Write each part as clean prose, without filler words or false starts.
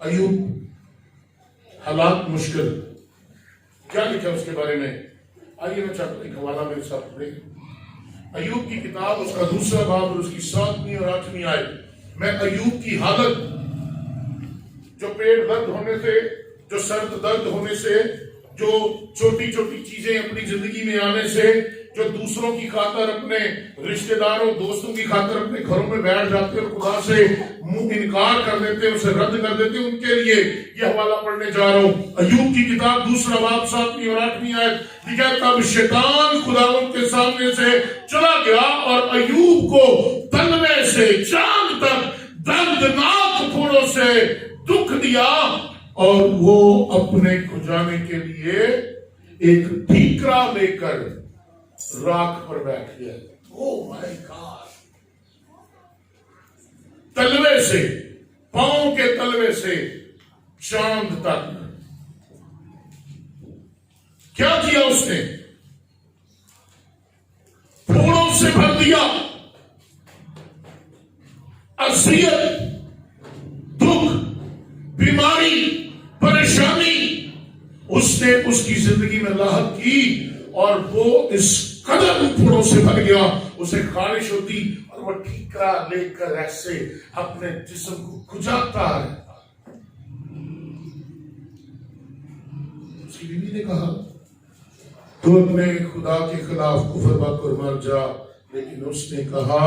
ایوب حالات مشکل، کیا لکھا اس کے بارے میں؟ آئیے میں چاہتا ہوں ایک حوالہ میرے ساتھ پڑھیں۔ ایوب کی کتاب، اس کا 2 باب اور اس کی 7ویں اور 8ویں آیت میں ایوب کی حالت، جو پیٹ درد ہونے سے، جو سرد درد ہونے سے، جو چھوٹی چھوٹی چیزیں اپنی زندگی میں آنے سے، جو دوسروں کی خاطر، اپنے رشتہ داروں دوستوں کی خاطر اپنے گھروں میں بیٹھ جاتے ہیں اور خدا سے منہ انکار کر دیتے ہیں، اسے رد کر دیتے ہیں، ان کے لیے یہ حوالہ پڑھنے جا رہا ہوں۔ ایوب کی کتاب 2 باب 7ویں اور 8ویں آیت لکھا ہے، تب شیطان خداوند کے سامنے سے چلا گیا اور ایوب کو تلوے سے چاند تک دردناک پھوڑوں سے دکھ دیا، اور وہ اپنے کھجانے کے لیے ایک ٹھیکرا لے کر راکھ پر بیٹھ گیا۔ او مائی گاڈ! تلوے سے، پاؤں کے تلوے سے چاند تک کیا کیا اس نے؟ پھوڑوں سے بھر دیا، اذیت، دکھ، بیماری، پریشانی اس نے اس کی زندگی میں لاحق کی، اور وہ اس قدر پھوڑوں سے بھر گیا، اسے خارش ہوتی اور وہ ٹھیکرا لے کر ایسے اپنے جسم کو کھجاتا رہتا۔ اس کی بیوی نے کہا تو اپنے خدا کے خلاف کفر بات اور مر جا، لیکن اس نے کہا،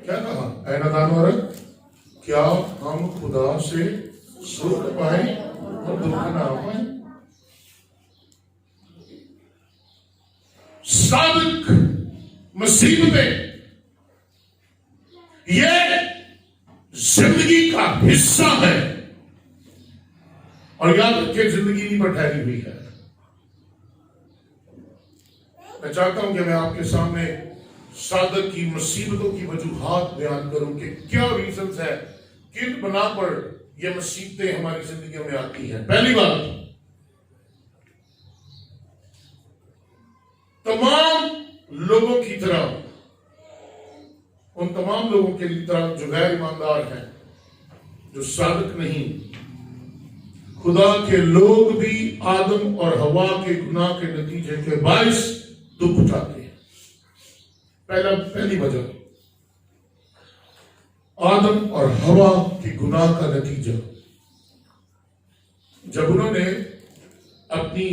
کیا کہا؟ اے نادان عورت، کیا ہم خدا سے سکھ پائیں اور دکھ نہ پائیں؟ صادق مصیبتیں یہ زندگی کا حصہ ہے، اور یاد رکھیں زندگی نہیں پر ٹھہری ہوئی ہے۔ میں چاہتا ہوں کہ میں آپ کے سامنے صادق کی مصیبتوں کی وجوہات بیان کروں کہ کیا ریزنز ہے، کن بنا پر یہ مصیبتیں ہماری زندگیوں میں آتی ہیں۔ پہلی بات، تمام لوگوں کی طرح، ان تمام لوگوں کی طرح جو غیر ایماندار ہیں، جو صادق نہیں، خدا کے لوگ بھی آدم اور حوا کے گناہ کے نتیجے کے باعث دکھ اٹھاتے ہیں۔ پہلی وجہ، آدم اور حوا کے گناہ کا نتیجہ، جب انہوں نے اپنی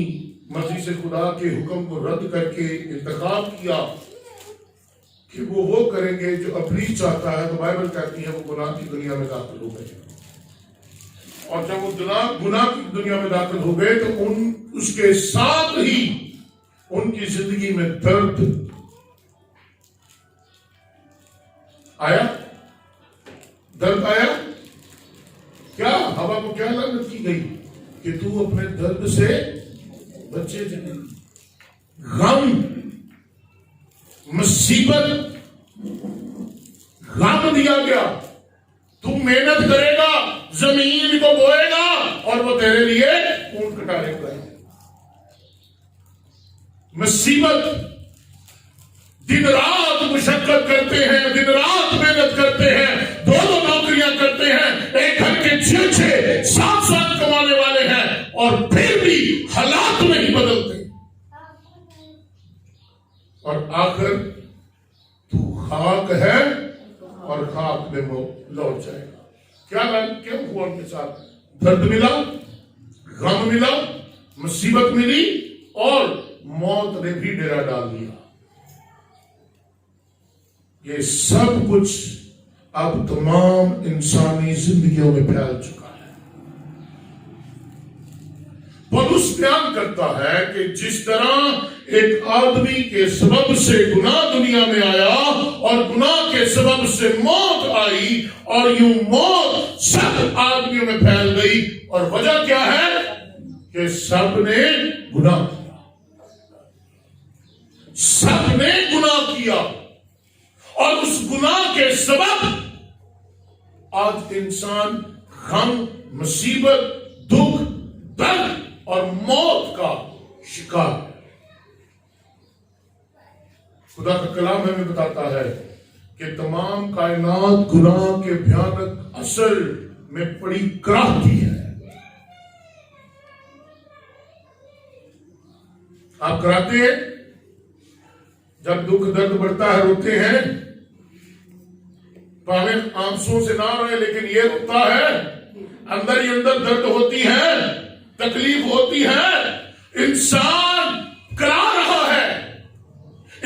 مرضی سے خدا کے حکم کو رد کر کے انتخاب کیا کہ وہ کریں گے جو ابلیس چاہتا ہے، تو بائبل کہتی ہے وہ گناہ کی دنیا میں داخل ہو گئے، اور جب وہ گناہ کی دنیا میں داخل ہو گئے تو اس کے ساتھ ہی ان کی زندگی میں درد آیا۔ درد آیا کیا؟ ہوا کو کیا لعنت کی گئی کہ تو اپنے درد سے بچے جائے۔ غم، مصیبت، غم دیا گیا، تو محنت کرے گا، زمین کو بوئے گا، اور وہ تیرے لیے اونٹ کٹانے کو ہے۔ مصیبت، دن رات مشقت کرتے ہیں، دن رات محنت کرتے ہیں، 2 نوکریاں کرتے ہیں، ایک گھر کے 6 7 کمانے والے ہیں، اور پھر بھی حالات نہیں بدلتے، اور آخر تو خاک ہے اور خاک میں وہ لوٹ جائے گا۔ کیا ہوا ان کے ساتھ؟ درد ملا، غم ملا، مصیبت ملی، اور موت نے بھی ڈیرا ڈال دیا۔ یہ سب کچھ اب تمام انسانی زندگیوں میں پھیل چکا ہے۔ پولس بیان کرتا ہے کہ جس طرح ایک آدمی کے سبب سے گناہ دنیا میں آیا، اور گناہ کے سبب سے موت آئی، اور یوں موت سب آدمیوں میں پھیل گئی، اور وجہ کیا ہے؟ کہ سب نے گناہ کیا، سب نے گناہ کیا، اور اس گناہ کے سبب آج انسان غم، مصیبت، دکھ، درد اور موت کا شکار ہے۔ خدا کا کلام ہمیں بتاتا ہے کہ تمام کائنات گناہ کے بھیانک اصل میں بڑی کرافٹی ہے. آپ کراتے ہیں جب دکھ درد بڑھتا ہے روتے ہیں تو ہمیں آنسوں سے نہ رہے لیکن یہ روتا ہے اندر ہی اندر درد ہوتی ہے تکلیف ہوتی ہے. انسان کرا رہا ہے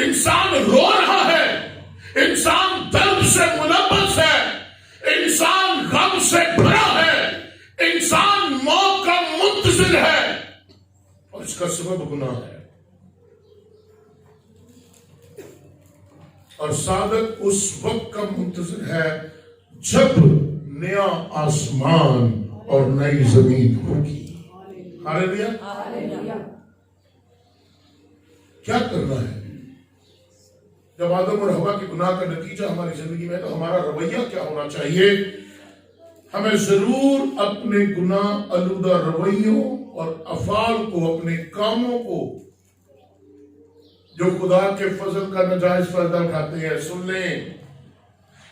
انسان رو رہا ہے انسان درد سے ملبس ہے انسان غم سے بھرا ہے انسان موت کا منتظر ہے اور اس کا سبب گناہ ہے. اور صادق اس وقت کا منتظر ہے جب نیا آسمان اور نئی زمین ہوگی. ہاللیلویا. کیا کرنا ہے جب آدم اور حوا کے گناہ کا نتیجہ ہماری زندگی میں تو ہمارا رویہ کیا ہونا چاہیے؟ ہمیں ضرور اپنے گناہ آلودہ رویوں اور افعال کو اپنے کاموں کو جو خدا کے فضل کا ناجائز فائدہ اٹھاتے ہیں. سن لیں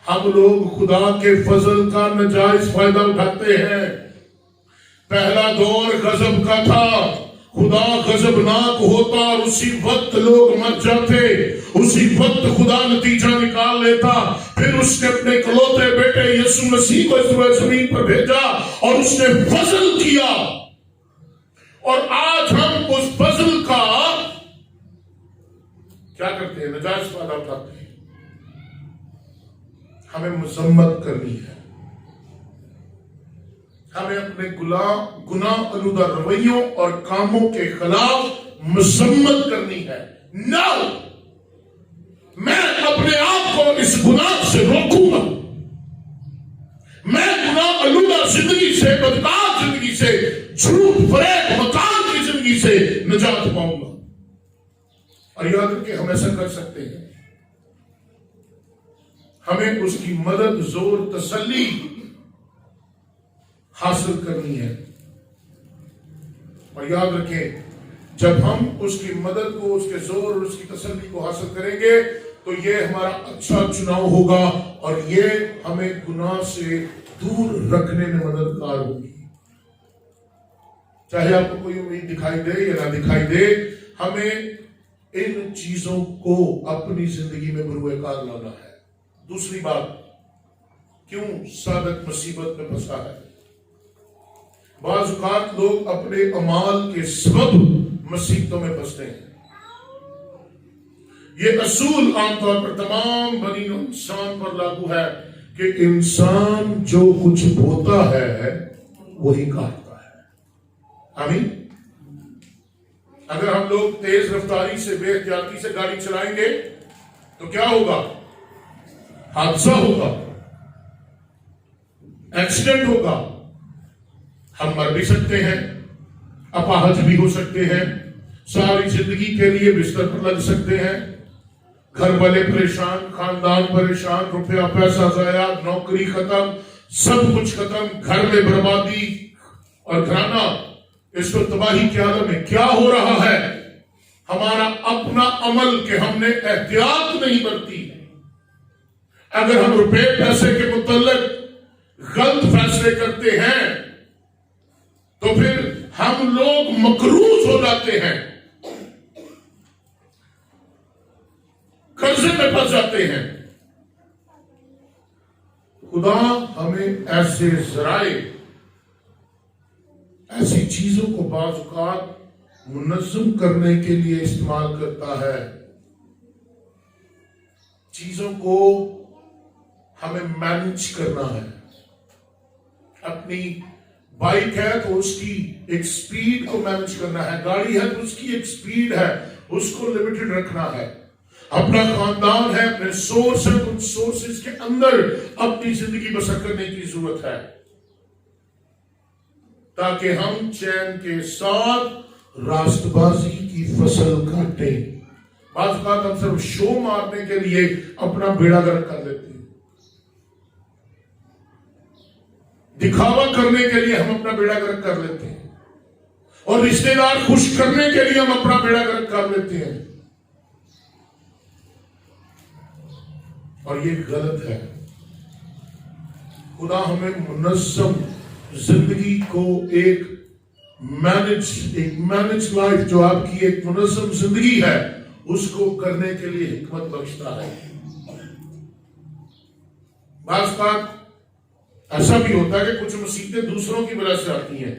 ہم لوگ خدا کے فضل کا ناجائز فائدہ اٹھاتے ہیں. پہلا دور غضب کا تھا خدا غضبناک ہوتا اور اسی وقت لوگ مر جاتے اسی وقت خدا نتیجہ نکال لیتا. پھر اس نے اپنے اکلوتے بیٹے یسوع مسیح کو اس زمین پر بھیجا اور اس نے فضل کیا اور آج ہم اس فضل کا کیا کرتے ہیں؟ ناجائز فائدہ اٹھاتے ہیں. ہمیں مذمت کرنی ہے ہمیں اپنے گناہ آلودہ رویوں اور کاموں کے خلاف مذمت کرنی ہے. نہ میں اپنے آپ کو اس گناہ سے روکوں گا میں گناہ آلودہ زندگی سے بدکار زندگی سے جھوٹ فریب مکار کی زندگی سے نجات پاؤں گا. اور یاد رکھیں ہم ایسا کر سکتے ہیں. ہمیں اس کی مدد زور تسلی حاصل کرنی ہے. اور یاد رکھیں جب ہم اس کی مدد کو اس کے زور اور اس کی تسلی کو حاصل کریں گے تو یہ ہمارا اچھا چناؤ ہوگا اور یہ ہمیں گناہ سے دور رکھنے میں مددگار ہوگی. چاہے آپ کو کوئی امید دکھائی دے یا نہ دکھائی دے ہمیں ان چیزوں کو اپنی زندگی میں بروئے کار لانا ہے. دوسری بات کیوں صادق مصیبت میں پھنسا ہے؟ بعض اوقات لوگ اپنے اعمال کے سبب مصیبتوں میں پھنستے ہیں. یہ اصول عام طور پر تمام بنی انسان پر لاگو ہے کہ انسان جو کچھ بوتا ہے وہی کاٹتا ہے. آمین. اگر ہم لوگ تیز رفتاری سے بے احتیاطی سے گاڑی چلائیں گے تو کیا ہوگا؟ حادثہ ہوگا ایکسیڈنٹ ہوگا. ہم مر بھی سکتے ہیں اپاہج بھی ہو سکتے ہیں ساری زندگی کے لیے بستر پر لگ سکتے ہیں. گھر والے پریشان خاندان پریشان روپیہ پیسہ ضائع نوکری ختم سب کچھ ختم گھر میں بربادی اور گھرانا اس وقت تباہی کے عالم میں. کیا ہو رہا ہے؟ ہمارا اپنا عمل کہ ہم نے احتیاط نہیں برتی. اگر ہم روپے پیسے کے متعلق غلط فیصلے کرتے ہیں تو پھر ہم لوگ مقروض ہو جاتے ہیں قرضے میں پھنس جاتے ہیں. خدا ہمیں ایسے ذرائع ایسی چیزوں کو بعض اوقات منظم کرنے کے لیے استعمال کرتا ہے. چیزوں کو ہمیں مینج کرنا ہے. اپنی بائک ہے تو اس کی ایک سپیڈ کو مینج کرنا ہے. گاڑی ہے تو اس کی ایک سپیڈ ہے اس کو لمیٹڈ رکھنا ہے. اپنا خاندان ہے اپنے سورس ہے ان سورسز کے اندر اپنی زندگی بسر کرنے کی ضرورت ہے تاکہ ہم چین کے ساتھ راست بازی کی فصل کاٹیں. بعض اوقات ہم صرف شو مارنے کے لیے اپنا بیڑا گرک کر لیتے ہیں. دکھاوا کرنے کے لیے ہم اپنا بیڑا گرک کر لیتے ہیں اور رشتے دار خوش کرنے کے لیے ہم اپنا بیڑا گرک کر لیتے ہیں اور یہ غلط ہے. خدا ہمیں منظم زندگی کو ایک مینج لائف، جو آپ کی ایک منظم زندگی ہے، اس کو کرنے کے لیے حکمت بخشتا ہے۔ بعض بات ایسا بھی ہوتا ہے کہ کچھ مصیبتیں دوسروں کی وجہ سے آتی ہیں،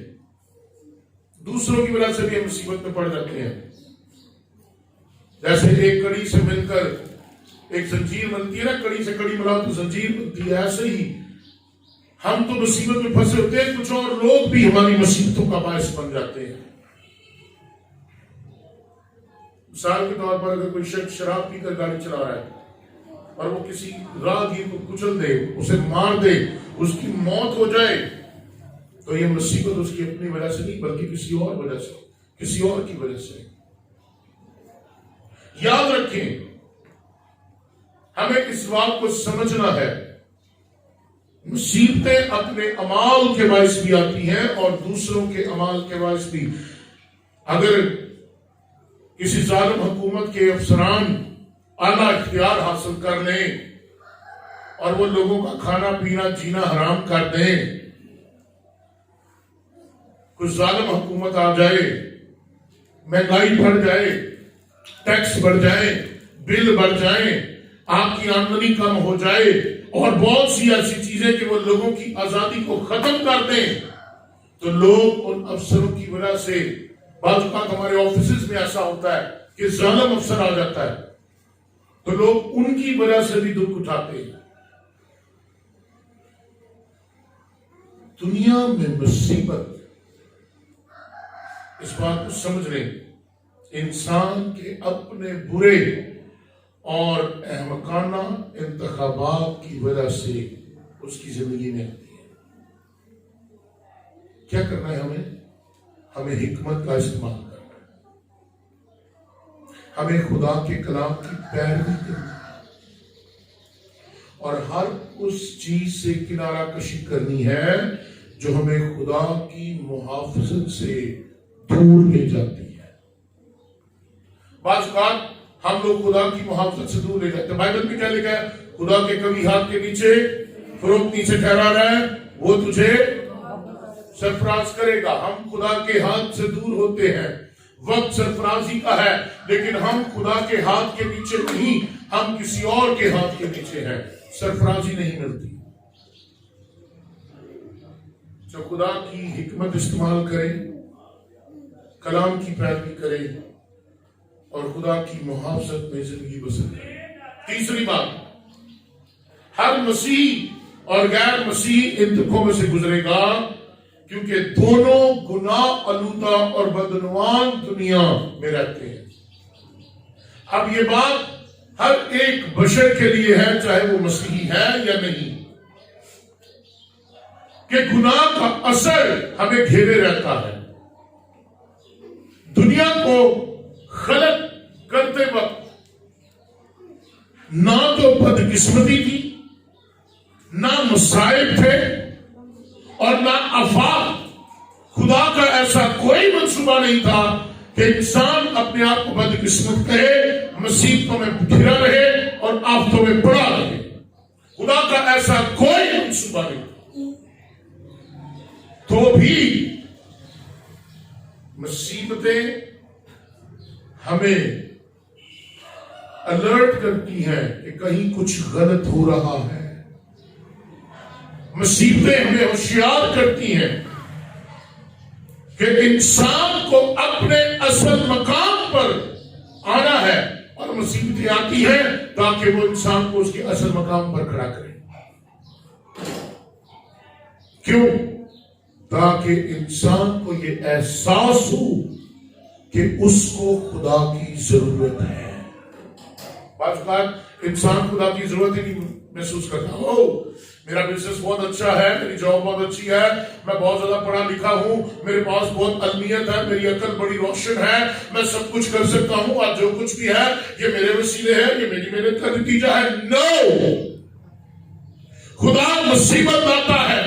دوسروں کی وجہ سے بھی ہم مصیبت میں پڑ جاتے ہیں۔ جیسے ایک کڑی سے مل کر ایک زنجیر بنتی ہے نا، کڑی سے کڑی ملاؤ تو زنجیر بنتی ہے، ایسے ہی ہم تو مصیبت میں پھنسے ہوتے ہیں، کچھ اور لوگ بھی ہماری مصیبتوں کا باعث بن جاتے ہیں۔ مثال کے طور پر اگر کوئی شخص شراب پی کر گاڑی چلا رہا ہے اور وہ کسی راہگیر کو کچل دے، اسے مار دے، اس کی موت ہو جائے، تو یہ مصیبت اس کی اپنی وجہ سے نہیں بلکہ کسی اور وجہ سے، کسی اور کی وجہ سے۔ یاد رکھیں، ہمیں اس بات کو سمجھنا ہے، مصیبتیں اپنے اعمال کے باعث بھی آتی ہیں اور دوسروں کے اعمال کے باعث بھی۔ اگر کسی ظالم حکومت کے افسران اعلیٰ اختیار حاصل کر لیں اور وہ لوگوں کا کھانا پینا جینا حرام کر دیں، کچھ ظالم حکومت آ جائے، مہنگائی بڑھ جائے، ٹیکس بڑھ جائے، بل بڑھ جائیں، آپ کی آمدنی کم ہو جائے اور بہت سی ایسی چیزیں کہ وہ لوگوں کی آزادی کو ختم کر دیں، تو لوگ ان افسروں کی وجہ سے، بعض اوقات ہمارے آفیسز میں ایسا ہوتا ہے کہ ظالم افسر آ جاتا ہے تو لوگ ان کی وجہ سے بھی دکھ اٹھاتے ہیں۔ دنیا میں مصیبت، اس بات کو سمجھ لیں، انسان کے اپنے برے اور احمقانہ انتخابات کی وجہ سے اس کی زندگی میں آتی ہے۔ کیا کرنا ہے ہمیں حکمت کا استعمال کرنا ہے، ہمیں خدا کے کلام کی پیروی کرنی ہے اور ہر اس چیز سے کنارہ کشی کرنی ہے جو ہمیں خدا کی محافظت سے دور لے جاتی ہے۔ بعض اوقات ہم لوگ خدا کی محافظت سے دور لے جاتے ہیں۔ بائبل میں کیا لکھا ہے؟ خدا کے کبھی ہاتھ کے نیچے فروخت نیچے ٹھہرا رہا ہے، وہ تجھے سرفراز کرے گا۔ ہم خدا کے ہاتھ سے دور ہوتے ہیں، وقت سرفرازی کا ہے، لیکن ہم خدا کے ہاتھ کے نیچے نہیں، ہم کسی اور کے ہاتھ کے نیچے ہیں، سرفرازی نہیں ملتی۔ جو خدا کی حکمت استعمال کرے، کلام کی پیروی کرے اور خدا کی محافظت میں زندگی بسر کرے۔ تیسری بات، ہر مسیح اور غیر مسیح ان دکھوں میں سے گزرے گا کیونکہ دونوں گناہ آلودہ اور بدعنوان دنیا میں رہتے ہیں۔ اب یہ بات ہر ایک بشر کے لیے ہے، چاہے وہ مسیحی ہے یا نہیں، کہ گناہ کا اثر ہمیں گھیرے رہتا ہے۔ دنیا کو خلق کرتے وقت نہ تو بدقسمتی تھی، نہ مصائب تھے اور نہ آفات۔ خدا کا ایسا کوئی منصوبہ نہیں تھا کہ انسان اپنے آپ کو بدقسمت کہے، مصیبتوں میں گھرا رہے اور آفتوں میں پڑا رہے۔ خدا کا ایسا کوئی منصوبہ نہیں تھا، تو بھی مصیبتیں ہمیں الرٹ کرتی ہیں کہ کہیں کچھ غلط ہو رہا ہے۔ مصیبتیں ہمیں ہوشیار کرتی ہیں کہ انسان کو اپنے اصل مقام پر آنا ہے، اور مصیبتیں آتی ہیں تاکہ وہ انسان کو اس کے اصل مقام پر کھڑا کرے۔ کیوں؟ تاکہ انسان کو یہ احساس ہو کہ اس کو خدا کی ضرورت ہے۔ بعض اوقات انسان خدا کی ضرورت ہی نہیں محسوس کرتا۔ میرا بزنس بہت اچھا ہے، میری جاب بہت اچھی ہے، میں بہت زیادہ پڑھا لکھا ہوں، میرے پاس بہت علمیت ہے، میری عقل بڑی روشن ہے، میں سب کچھ کر سکتا ہوں، اور جو کچھ بھی ہے یہ میرے وسیلے ہے، یہ میری محنت کا نتیجہ ہے۔ نو، خدا مصیبت لاتا ہے،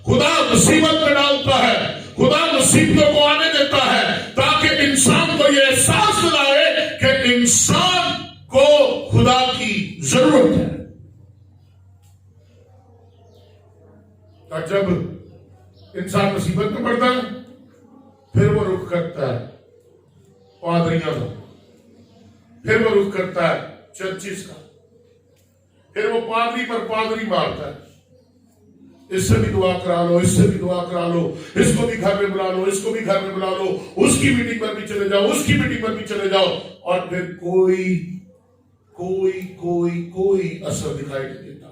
خدا مصیبت میں ڈالتا ہے، خدا مصیبتوں کو آنے دیتا ہے تاکہ انسان کو یہ احساس دلائے کہ انسان کو خدا کی ضرورت ہے۔ اور جب انسان مصیبت میں پڑتا ہے پھر وہ رخ کرتا ہے پادریاں کا، پھر وہ رخ کرتا ہے چرچز کا، پھر وہ پادری پر پادری مارتا ہے، اس سے بھی دعا کرا لو، اس سے بھی دعا کرا لو، اس کو بھی گھر میں بلا لو، اس کو بھی گھر میں بلا لو، اس کی میٹنگ پر بھی چلے جاؤ، اس کی میٹنگ پر بھی چلے جاؤ، اور پھر کوئی کوئی کوئی کوئی اثر دکھائی نہیں دیتا۔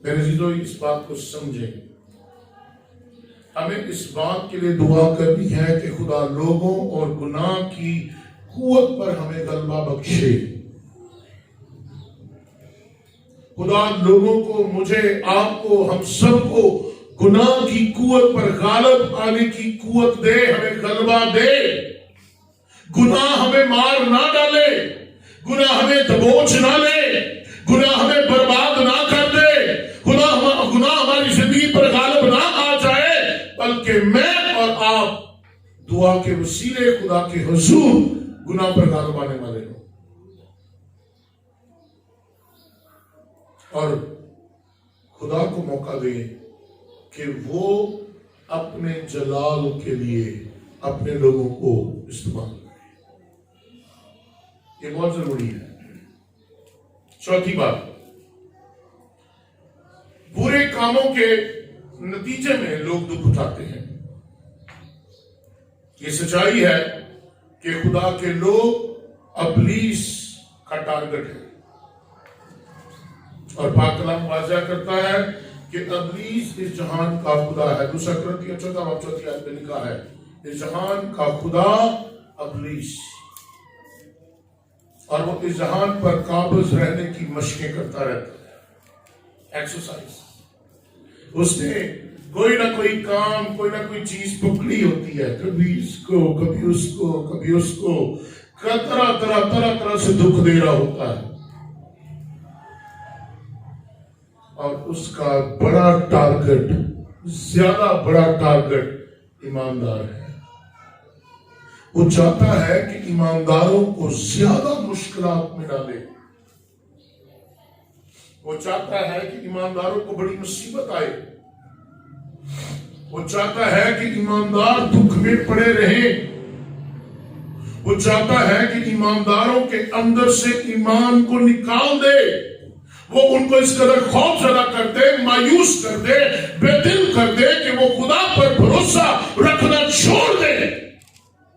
میرے عزیزو، اس بات کو سمجھیں، ہمیں اس بات کے لیے دعا کرنی ہے کہ خدا لوگوں اور گناہ کی قوت پر ہمیں غلبہ بخشے۔ خدا لوگوں کو، مجھے، آپ کو، ہم سب کو گناہ کی قوت پر غالب آنے کی قوت دے، ہمیں غلبہ دے۔ گناہ ہمیں مار نہ ڈالے، گناہ ہمیں دبوچ نہ لے، گناہ ہمیں برباد نہ کر دے، گناہ ہماری زندگی پر غالب نہ آ جائے، بلکہ میں اور آپ دعا کے وسیلے خدا کے حضور گناہ پر غالب آنے والے ہوں، اور خدا کو موقع دیں کہ وہ اپنے جلال کے لیے اپنے لوگوں کو استعمال کرے۔ یہ بہت ضروری ہے۔ چوتھی بات، برے کاموں کے نتیجے میں لوگ دکھ اٹھاتے ہیں۔ یہ سچائی ہے کہ خدا کے لوگ ابلیس کا ٹارگٹ ہے، اور پاک کلام واضح کرتا ہے کہ ابلیس اس جہان کا خدا ہے۔ دوسرا کرنتیوں 4 آیت میں لکھا ہے، اس جہان کا خدا ابلیس، اور وہ اس جہان پر قابض رہنے کی مشقیں کرتا رہتا ہے، ایکسرسائز۔ اس نے کوئی نہ کوئی کام، کوئی نہ کوئی چیز پکڑی ہوتی ہے، کبھی اس کو، کبھی اس کو، کبھی اس کو، طرح سے دکھ دے رہا ہوتا ہے، اور اس کا بڑا ٹارگٹ، زیادہ بڑا ٹارگٹ ایماندار ہے۔ وہ چاہتا ہے کہ ایمانداروں کو زیادہ مشکلات میں ڈالے، وہ چاہتا ہے کہ ایمانداروں کو بڑی مصیبت آئے، وہ چاہتا ہے کہ ایماندار دکھ میں پڑے رہیں، وہ چاہتا ہے کہ ایمانداروں کے اندر سے ایمان کو نکال دے، وہ ان کو اس قدر خوف زدہ کر دے، مایوس کر دے، بے دل کر دے کہ وہ خدا پر بھروسہ رکھنا چھوڑ دے۔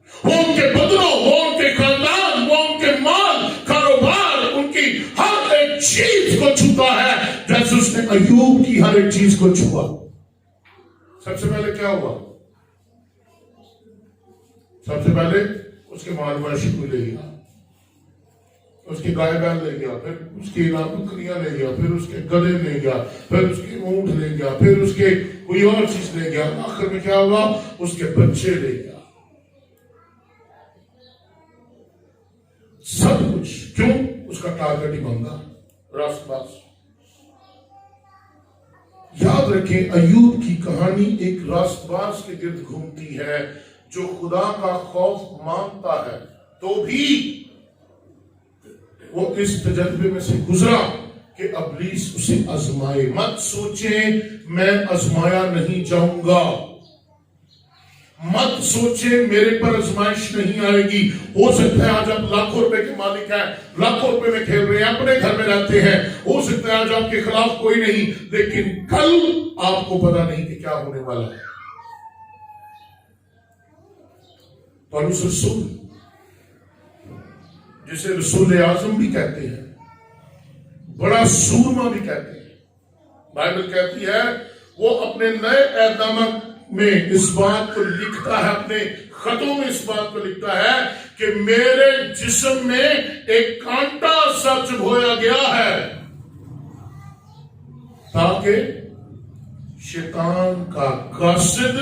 وہ ان کے بدنوں، وہ ان کے خاندان، وہ ان کے مال، کاروبار، ان کی ہر ایک چیز کو چھوتا ہے، جیسے اس نے ایوب کی ہر ایک چیز کو چھوا۔ سب سے پہلے کیا ہوا؟ سب سے پہلے اس کے مال مویشی کو لے گیا، اس کی گائے بیل لے گیا، پھر اس کی بکریاں لے گیا، پھر اس کے گدھے لے گیا، پھر اس کے اونٹ لے گیا، پھر اس کے کوئی اور چیز لے گیا، آخر میں کیا ہوا؟ اس کے بچے لے گیا، سب کچھ۔ کیوں؟ اس کا ٹارگٹ ہی بنتا راست باز۔ یاد رکھیں، ایوب کی کہانی ایک راست باز کے گرد گھومتی ہے، جو خدا کا خوف مانتا ہے تو بھی وہ اس تجربے میں سے گزرا کہ ابلیس اسے آزمائے۔ مت سوچیں میں آزمایا نہیں جاؤں گا، مت سوچیں میرے پر آزمائش نہیں آئے گی۔ ہو سکتا ہے آج آپ لاکھوں روپے کے مالک ہیں، لاکھوں روپے میں کھیل رہے ہیں، اپنے گھر میں رہتے ہیں، ہو سکتا ہے آج آپ کے خلاف کوئی نہیں، لیکن کل آپ کو پتا نہیں کہ کیا ہونے والا ہے۔ پولس رسول، جسے رسول اعظم بھی کہتے ہیں، بڑا سورما بھی کہتے ہیں، بائبل کہتی ہے وہ اپنے نئے عہد نامہ میں اس بات کو لکھتا ہے، اپنے خطوں میں اس بات کو لکھتا ہے کہ میرے جسم میں ایک کانٹا سا چبھویا گیا ہے تاکہ شیطان کا قاصد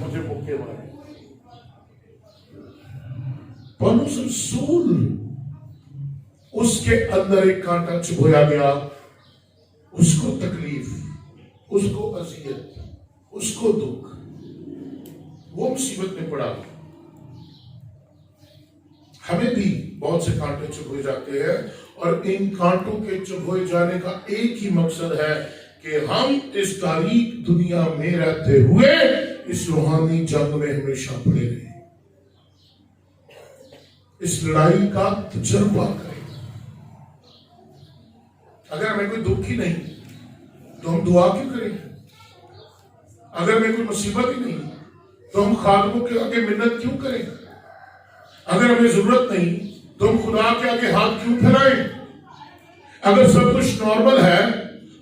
مجھے مکے مارے۔ پولس رسول، اس کے اندر ایک کانٹا چبھویا گیا، اس کو تکلیف، اس کو اذیت، اس کو دکھ، وہ مصیبت میں پڑا۔ ہمیں بھی بہت سے کانٹے چبھوئے جاتے ہیں، اور ان کانٹوں کے چبھوئے جانے کا ایک ہی مقصد ہے کہ ہم اس تاریک دنیا میں رہتے ہوئے اس روحانی جنگ میں ہمیشہ پڑے رہیں، اس لڑائی کا تجربہ کریں۔ اگر ہمیں کوئی دکھ ہی نہیں تو ہم دعا کیوں کریں؟ اگر ہمیں کوئی مصیبت ہی نہیں تو ہم خادموں کے آگے منت کیوں کریں؟ اگر ہمیں ضرورت نہیں تو ہم خدا کے آگے ہاتھ کیوں پھیلائیں؟ اگر سب کچھ نارمل ہے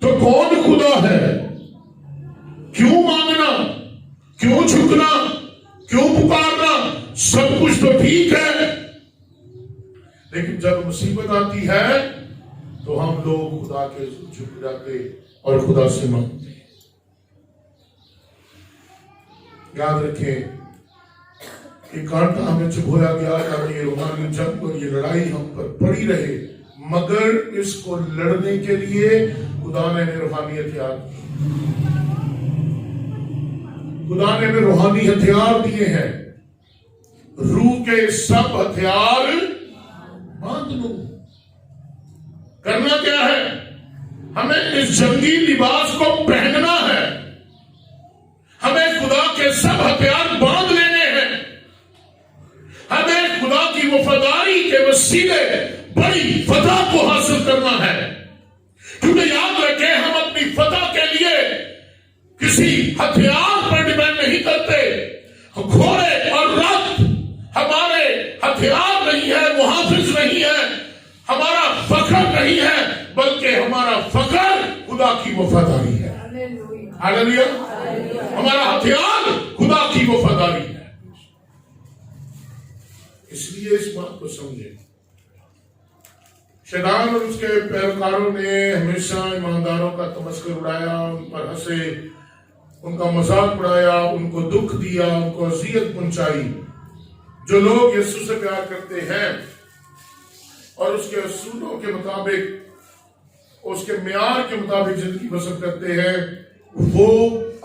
تو کون خدا ہے؟ کیوں مانگنا، کیوں جھکنا، کیوں پکارنا؟ سب کچھ تو ٹھیک ہے، لیکن جب مصیبت آتی ہے تو ہم لوگ خدا کے جھک جاتے اور خدا سے مانگتے۔ یاد رکھیں کہ کانٹا ہمیں چبھویا گیا، یعنی یہ روحانی جنگ اور یہ لڑائی ہم پر پڑی رہے، مگر اس کو لڑنے کے لیے خدا نے ہمیں روحانی ہتھیار دیے، خدا نے ہمیں روحانی ہتھیار دیے ہیں۔ روح کے سب ہتھیار باندھ لو۔ کرنا کیا ہے؟ ہمیں اس جنگی لباس کو پہننا ہے، ہمیں خدا کے سب ہتھیار باندھ لینے ہیں، ہمیں خدا کی وفاداری کے وسیلے بڑی فتح کو حاصل کرنا ہے۔ کیونکہ یاد رکھیں، ہم اپنی فتح کے لیے کسی ہتھیار پر ڈیپینڈ نہیں کرتے۔ گھوڑے اور رتھ ہمارے ہتھیار نہیں ہے، محافظ نہیں ہے، ہمارا فخر نہیں ہے، بلکہ ہمارا فخر خدا کی وفاداری ہے۔ ہاللیلویا! ہمارا ہتھیار خدا کی وفاداری ہے۔ اس لیے اس بات کو سمجھیں، شیطان اور اس کے پیروکاروں نے ہمیشہ ایمانداروں کا تمسخر اڑایا، ان پر ہنسے، ان کا مذاق اڑایا، ان کو دکھ دیا، ان کو اذیت پہنچائی۔ جو لوگ یسوع سے پیار کرتے ہیں اور اس کے اصولوں کے مطابق، اس کے معیار کے مطابق زندگی بسر کرتے ہیں، وہ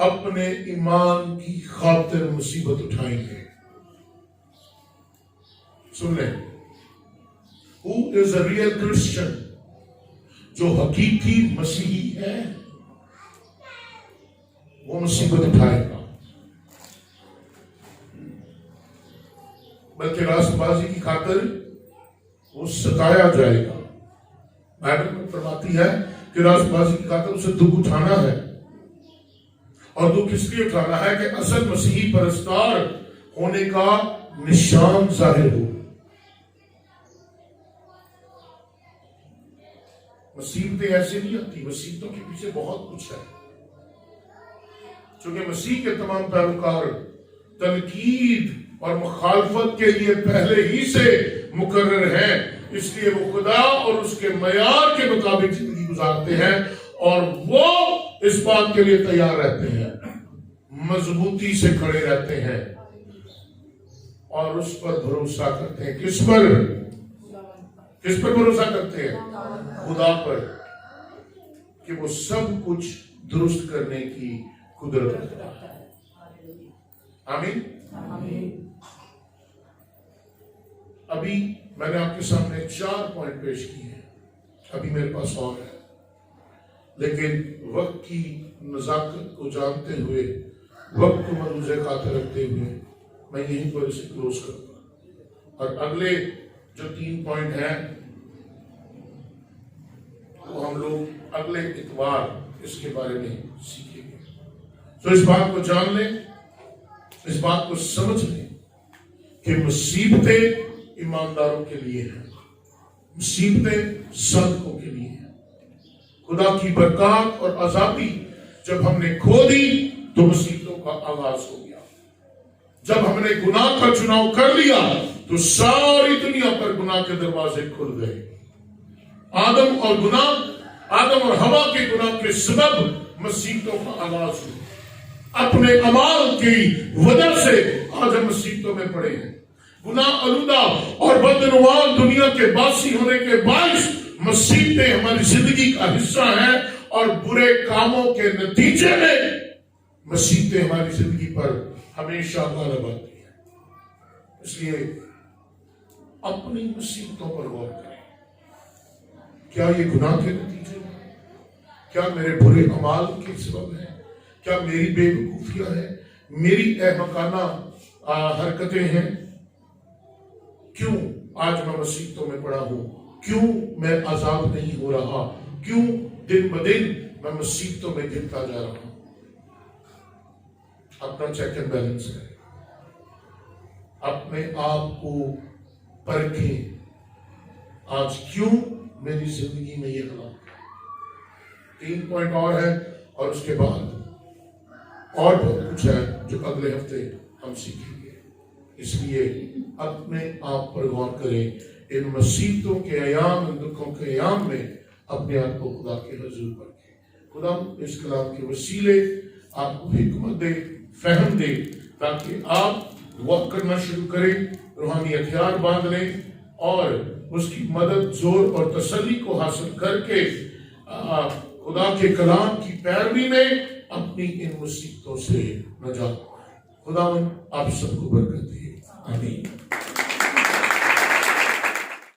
اپنے ایمان کی خاطر مصیبت اٹھائیں گے۔ سن لیں، who is a real Christian؟ جو حقیقی مسیحی ہے وہ مصیبت اٹھائے گا، بلکہ راست بازی کی خاطر وہ ستایا جائے گا۔ بائبل میں فرماتی ہے کہ راست بازی کی خاطر اسے دکھ اٹھانا ہے، اور دکھ اس لیے اٹھانا ہے کہ اصل مسیحی پرستار ہونے کا نشان ظاہر ہو۔ مصیبتیں ایسے نہیں آتی، مصیبتوں کے پیچھے بہت کچھ ہے۔ چونکہ مسیح کے تمام پیروکار تنقید اور مخالفت کے لیے پہلے ہی سے مقرر ہیں، اس لیے وہ خدا اور اس کے معیار کے مطابق زندگی گزارتے ہیں، اور وہ اس بات کے لیے تیار رہتے ہیں، مضبوطی سے کھڑے رہتے ہیں اور اس پر بھروسہ کرتے ہیں۔ کس پر؟ کس پر بھروسہ کرتے ہیں؟ خدا پر، کہ وہ سب کچھ درست کرنے کی قدرت رکھتا ہے۔ آمین۔ ابھی میں نے آپ کے سامنے 4 پوائنٹ پیش کیے ہیں، ابھی میرے پاس اور ہے، لیکن وقت کی نزاکت کو جانتے ہوئے، وقت کو ملحوظ خاطر رکھتے ہوئے میں یہیں پر اسے کلوز کروں گا، اور اگلے جو 3 پوائنٹ ہیں وہ ہم لوگ اگلے اتوار اس کے بارے میں سیکھیں گے۔ تو اس بات کو جان لیں، اس بات کو سمجھ لیں کہ مصیبتیں ایمانداروں کے لیے ہیں، مصیبتیں صادقوں کے لیے ہیں۔ خدا کی برکات اور آزادی جب ہم نے کھو دی تو مصیبتوں کا آغاز ہو گیا۔ جب ہم نے گناہ کا چناؤ کر لیا تو ساری دنیا پر گناہ کے دروازے کھل گئے۔ آدم اور ہوا کے گناہ کے سبب مصیبتوں کا آغاز ہوا۔ اپنے اعمال کی وجہ سے آج ہم مصیبتوں میں پڑے ہیں۔ گناہ آلودہ اور بدعنوان دنیا کے باسی ہونے کے باعث مصیبتیں ہماری زندگی کا حصہ ہیں، اور برے کاموں کے نتیجے میں مصیبتیں ہماری زندگی پر ہمیشہ غالب آتی ہیں۔ اس لیے اپنی مصیبتوں پر غور کریں. کیا یہ گناہ کے نتیجے ہیں؟ کیا میرے برے اعمال کے سبب ہیں؟ کیا میری بے وقوفیاں ہیں؟ میری احمقانہ حرکتیں ہیں؟ کیوں آج میں مصیبتوں میں پڑا ہوں؟ کیوں میں آزاد نہیں ہو رہا؟ کیوں دن بدن میں مصیبتوں میں گرتا جا رہا ہوں؟ اپنا چیک اینڈ بیلنس کریں، اپنے آپ کو پرکھیں. آج کیوں میری زندگی میں یہ حالات؟ 3 پوائنٹ اور ہے اور اس کے بعد اور بہت کچھ ہے جو اگلے ہفتے ہم سیکھیں گے. اس لیے اپنے آپ پر غور کریں. ان مصیبتوں کے ایام، ان دکھوں کے ایام میں اپنے آپ کو خدا کے حضور پر رکھیں. خدا اس کلام کے وسیلے آپ کو حکمت دے، فہم دے، تاکہ آپ وقت کرنا شروع کریں، روحانی ہتھیار باندھ لیں اور اس کی مدد، زور اور تسلی کو حاصل کر کے خدا کے کلام کی پیروی میں اپنی ان مصیبتوں سے نجات پائیں. خدا آپ سب کو برکت دے. آمین.